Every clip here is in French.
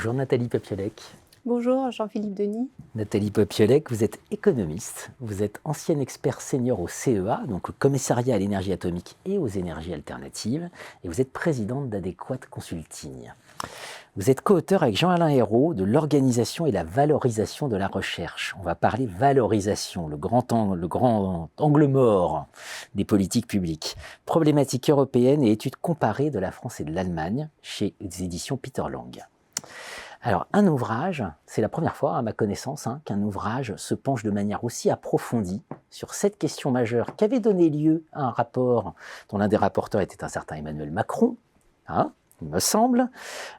Bonjour Nathalie Popiolek. Bonjour Jean-Philippe Denis. Nathalie Popiolek, vous êtes économiste, vous êtes ancienne expert senior au CEA, donc le Commissariat à l'énergie atomique et aux énergies alternatives, et vous êtes présidente d'Adéquate Consulting. Vous êtes co-auteur avec Jean-Alain Ayrault de l'organisation et la valorisation de la recherche. On va parler valorisation, le grand angle mort des politiques publiques. Problématiques européennes et études comparées de la France et de l'Allemagne chez les éditions Peter Lang. Alors, un ouvrage, c'est la première fois, à ma connaissance, qu'un ouvrage se penche de manière aussi approfondie sur cette question majeure qui avait donné lieu à un rapport dont l'un des rapporteurs était un certain Emmanuel Macron, il me semble,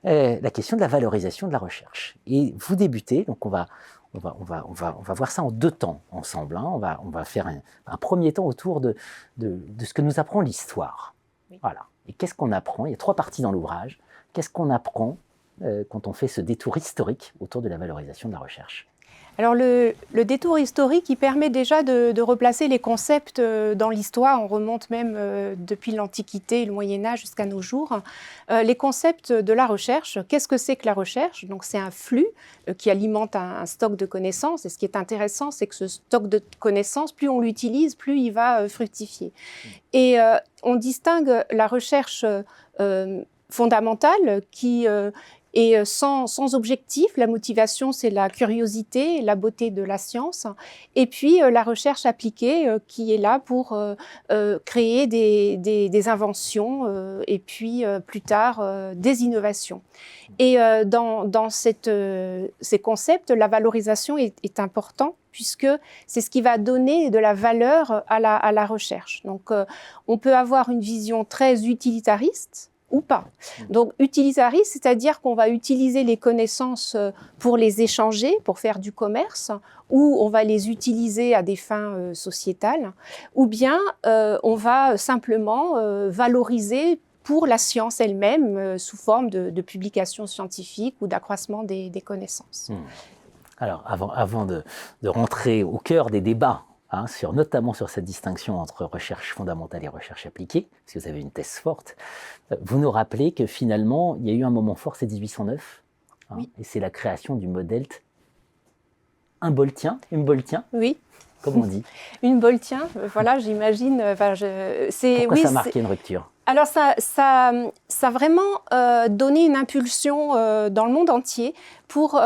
la question de la valorisation de la recherche. Et vous débutez, donc on va voir ça en deux temps ensemble. On va faire un premier temps autour de ce que nous apprend l'histoire. Oui. Voilà. Et qu'est-ce qu'on apprend? Il y a trois parties dans l'ouvrage. Qu'est-ce qu'on apprend quand on fait ce détour historique autour de la valorisation de la recherche? Alors le détour historique, il permet déjà de replacer les concepts dans l'histoire. On remonte même depuis l'Antiquité et le Moyen-Âge jusqu'à nos jours. Les concepts de la recherche, qu'est-ce que c'est que la recherche? Donc c'est un flux qui alimente un stock de connaissances. Et ce qui est intéressant, c'est que ce stock de connaissances, plus on l'utilise, plus il va fructifier. Et on distingue la recherche fondamentale qui et sans objectif. La motivation, c'est la curiosité, la beauté de la science. Et puis, la recherche appliquée qui est là pour créer des inventions et puis, plus tard, des innovations. Et dans ces concepts, la valorisation est important puisque c'est ce qui va donner de la valeur à la recherche. Donc, on peut avoir une vision très utilitariste, ou pas. Donc, utilitariste, c'est-à-dire qu'on va utiliser les connaissances pour les échanger, pour faire du commerce, ou on va les utiliser à des fins sociétales, ou bien on va simplement valoriser pour la science elle-même sous forme de publications scientifiques ou d'accroissement des connaissances. Alors, avant de rentrer au cœur des débats, notamment sur cette distinction entre recherche fondamentale et recherche appliquée, parce que vous avez une thèse forte, vous nous rappelez que finalement, il y a eu un moment fort, c'est 1809, oui. Et c'est la création du modèle humboldtien. Oui. Comment on dit? Humboldtien, voilà, j'imagine. Pourquoi ça a marqué une rupture? Alors, ça a vraiment donné une impulsion dans le monde entier pour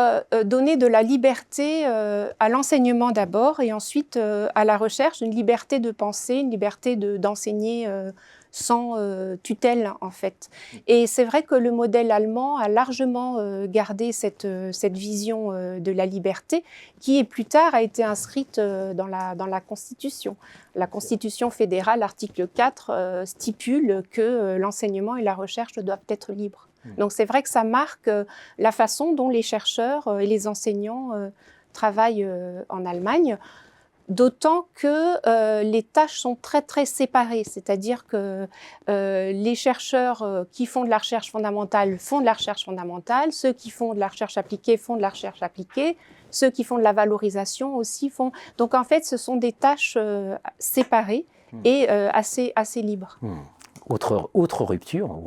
donner de la liberté à l'enseignement d'abord et ensuite à la recherche, une liberté de penser, une liberté d'enseigner sans tutelle, en fait. Et c'est vrai que le modèle allemand a largement gardé cette vision de la liberté qui, plus tard, a été inscrite dans la Constitution. La Constitution fédérale, article 4, stipule que l'enseignement et la recherche doivent être libres. Donc c'est vrai que ça marque la façon dont les chercheurs et les enseignants travaillent en Allemagne. D'autant que les tâches sont très, très séparées. C'est-à-dire que les chercheurs qui font de la recherche fondamentale font de la recherche fondamentale, ceux qui font de la recherche appliquée font de la recherche appliquée, ceux qui font de la valorisation aussi font... Donc en fait, ce sont des tâches séparées et assez libres. Autre rupture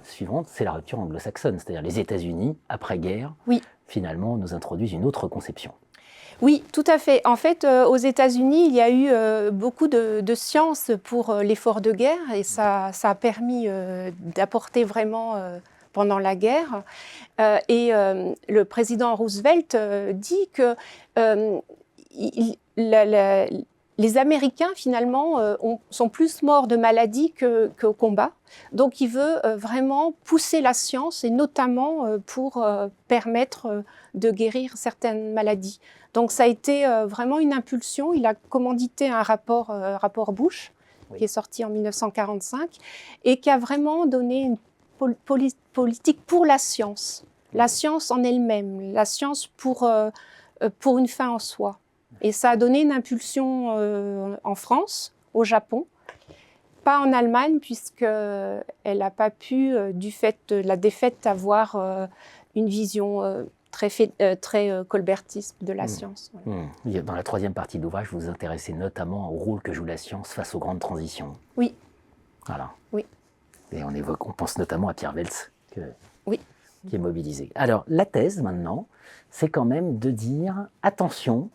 suivante, c'est la rupture anglo-saxonne, c'est-à-dire les États-Unis, après-guerre, finalement, nous introduisent une autre conception. Oui, tout à fait. En fait, aux États-Unis, il y a eu beaucoup de science pour l'effort de guerre et ça a permis d'apporter vraiment pendant la guerre. Et le président Roosevelt dit que les Américains, finalement, sont plus morts de maladie qu'au combat. Donc, il veut vraiment pousser la science, et notamment pour permettre de guérir certaines maladies. Donc, ça a été vraiment une impulsion. Il a commandité un rapport Bush, qui est sorti en 1945, et qui a vraiment donné une politique pour la science en elle-même, la science pour une fin en soi. Et ça a donné une impulsion en France, au Japon, pas en Allemagne, puisqu'elle n'a pas pu, du fait de la défaite, avoir une vision très colbertiste de la science. Ouais. Dans la troisième partie de l'ouvrage, vous vous intéressez notamment au rôle que joue la science face aux grandes transitions. Oui. Voilà. Oui. Et on pense notamment à Pierre Welz. Oui. qui est mobilisé. Alors, la thèse, maintenant, c'est quand même de dire, attention,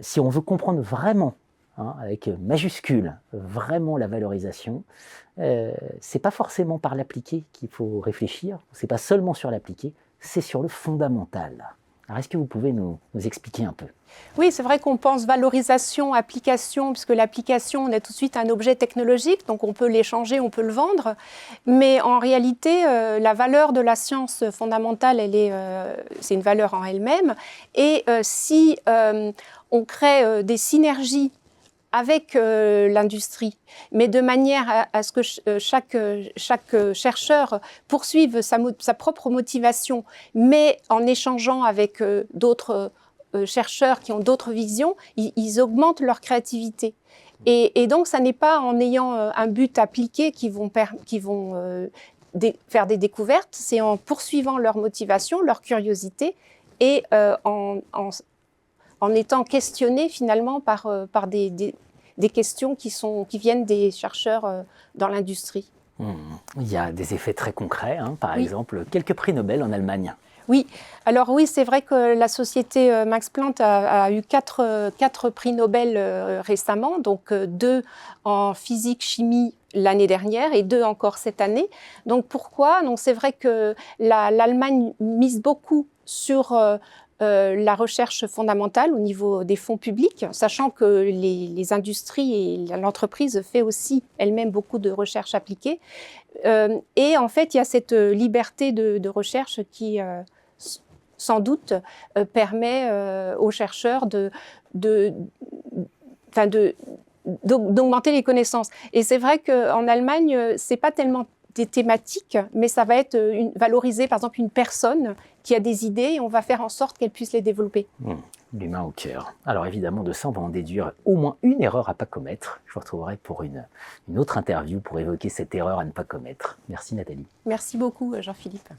si on veut comprendre vraiment, avec majuscule, vraiment la valorisation, c'est pas forcément par l'appliquer qu'il faut réfléchir, c'est pas seulement sur l'appliquer, c'est sur le fondamental. Alors, est-ce que vous pouvez nous expliquer un peu ? Oui, c'est vrai qu'on pense valorisation, application, puisque l'application, on a tout de suite un objet technologique, donc on peut l'échanger, on peut le vendre. Mais en réalité, la valeur de la science fondamentale, c'est une valeur en elle-même. Et si on crée des synergies avec l'industrie, mais de manière à ce que chaque chercheur poursuive sa propre motivation, mais en échangeant avec d'autres chercheurs qui ont d'autres visions, ils augmentent leur créativité. Et donc, ça n'est pas en ayant un but appliqué qu'ils vont faire des découvertes, c'est en poursuivant leur motivation, leur curiosité, et en étant questionnés finalement par des questions qui viennent des chercheurs dans l'industrie. Il y a des effets très concrets, par exemple, quelques prix Nobel en Allemagne. Oui, alors oui, c'est vrai que la société Max Planck a eu quatre prix Nobel récemment, donc 2 en physique-chimie l'année dernière et 2 encore cette année. Donc pourquoi ? Donc c'est vrai que l'Allemagne mise beaucoup sur la recherche fondamentale au niveau des fonds publics, sachant que les industries et l'entreprise fait aussi elle-même beaucoup de recherche appliquée. Et en fait, il y a cette liberté de recherche qui, sans doute, permet aux chercheurs d'augmenter les connaissances. Et c'est vrai qu'en Allemagne, ce n'est pas tellement des thématiques, mais ça va être valoriser, par exemple, une personne qui a des idées et on va faire en sorte qu'elle puisse les développer. L'humain au cœur. Alors évidemment, de ça, on va en déduire au moins une erreur à ne pas commettre. Je vous retrouverai pour une autre interview pour évoquer cette erreur à ne pas commettre. Merci Nathalie. Merci beaucoup Jean-Philippe.